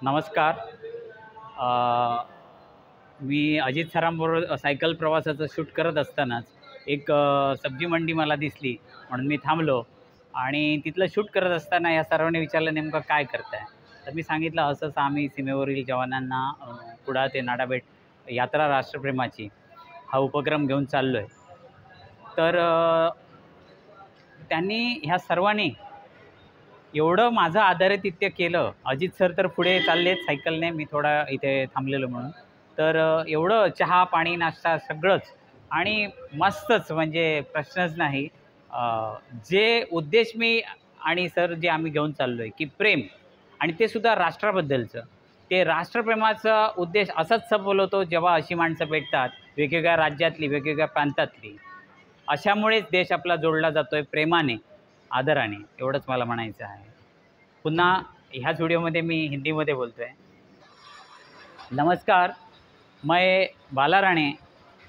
नमस्कार. मी Ajit सरांबरोबर cycle प्रवासाचं shoot करत असतानाच एक सब्जी मंडी मला दिसली, म्हणून मी थांबलो आणि तिथलं शूट करत असताना या सर्वांनी विचारलं, नेमकं काय करताय? तर मी सांगितलं, असंच आम्ही सीमेवरील जवानांना कुडाळ ते नाडाबेट यात्रा राष्ट्रप्रेमाची हा उपक्रम घेऊन चाललो आहे. तर त्यांनी ह्या सर्वांनी एवढं माझं आदरातिथ्य केलं. अजित सर तर पुढे चाललेत सायकलने, मी थोडा इथे थांबलेलो म्हणून. तर एवढं चहा, पाणी, नाश्ता सगळंच आणि मस्तच, म्हणजे प्रश्नच नाही. जे उद्देश मी आणि सर जे आम्ही घेऊन चाललो आहे की प्रेम, आणि ते सुद्धा राष्ट्राबद्दलचं, ते राष्ट्रप्रेमाचा उद्देश असाच सफल होतो जेव्हा अशी माणसं भेटतात, वेगवेगळ्या राज्यातली, वेगवेगळ्या प्रांतातली. अशामुळेच देश आपला जोडला जातोय प्रेमाने, आदराने. एवढंच मला म्हणायचं आहे. पुन्हा ह्याच व्हिडिओमध्ये मी हिंदीमध्ये बोलतो आहे. नमस्कार, मैं बाला राणे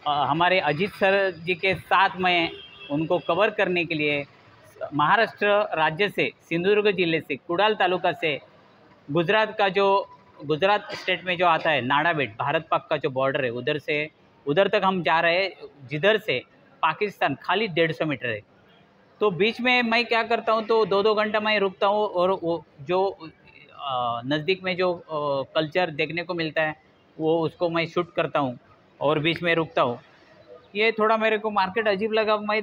हमारे अजीत सर जी के साथ मैं उनको कवर करने के लिए महाराष्ट्र राज्य से, सिंधुदुर्ग जिले से, कुडाल तालुका से, गुजरात का जो गुजरात स्टेट में जो आता है नाडाबेट, भारत पाक का जो बॉर्डर है, उधर से उधर तक हम जा रहे हैं, जिधर से पाकिस्तान खाली 150 मीटर है. तो बीच में मैं क्या करता हूँ, तो 2-2 घंटा मैं रुकता हूँ और वो जो नज़दीक में जो कल्चर देखने को मिलता है वो उसको मैं शूट करता हूँ और बीच में रुकता हूँ. ये थोड़ा मेरे को मार्केट अजीब लगा. मैं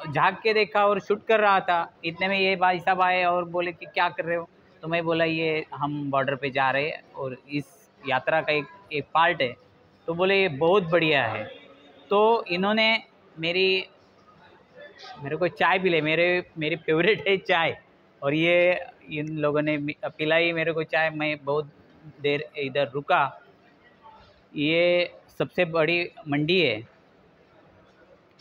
झाँक के देखा और शूट कर रहा था. इतने में ये भाई साहब आए और बोले कि क्या कर रहे हो? तो मैं बोला, ये हम बॉर्डर पे जा रहे हैं और इस यात्रा का एक पार्ट है. तो बोले, ये बहुत बढ़िया है. तो इन्होंने मेरे को चाय पिलाई. मेरी फेवरेट है चाय, और ये इन लोगों ने पिलाई मेरे को चाय. मैं बहुत देर इधर रुका. ये सबसे बड़ी मंडी है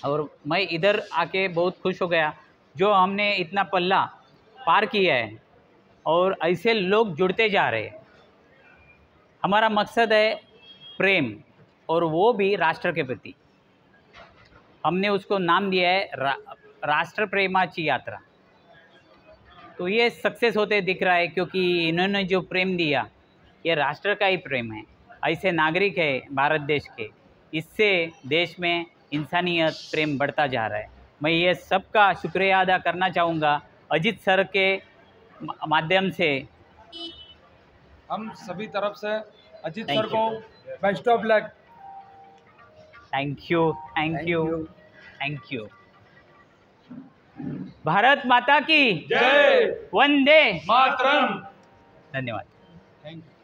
और मैं इधर आके बहुत खुश हो गया, जो हमने इतना पल्ला पार किया है और ऐसे लोग जुड़ते जा रहे हैं. हमारा मकसद है प्रेम, और वो भी राष्ट्र के प्रति. हमने उसको नाम दिया है राष्ट्र प्रेमाची यात्रा. तो ये सक्सेस होते दिख रहा है, क्योंकि इन्होंने जो प्रेम दिया ये राष्ट्र का ही प्रेम है. ऐसे नागरिक है भारत देश के, इससे देश में इंसानियत, प्रेम बढ़ता जा रहा है. मैं ये सबका शुक्रिया अदा करना चाहूँगा अजित सर के माध्यम से. हम सभी तरफ से अजित सर को best of luck. Thank you, thank you, thank you. Bharat माता की जय. वंदे मातरम. धन्यवाद. Thank you.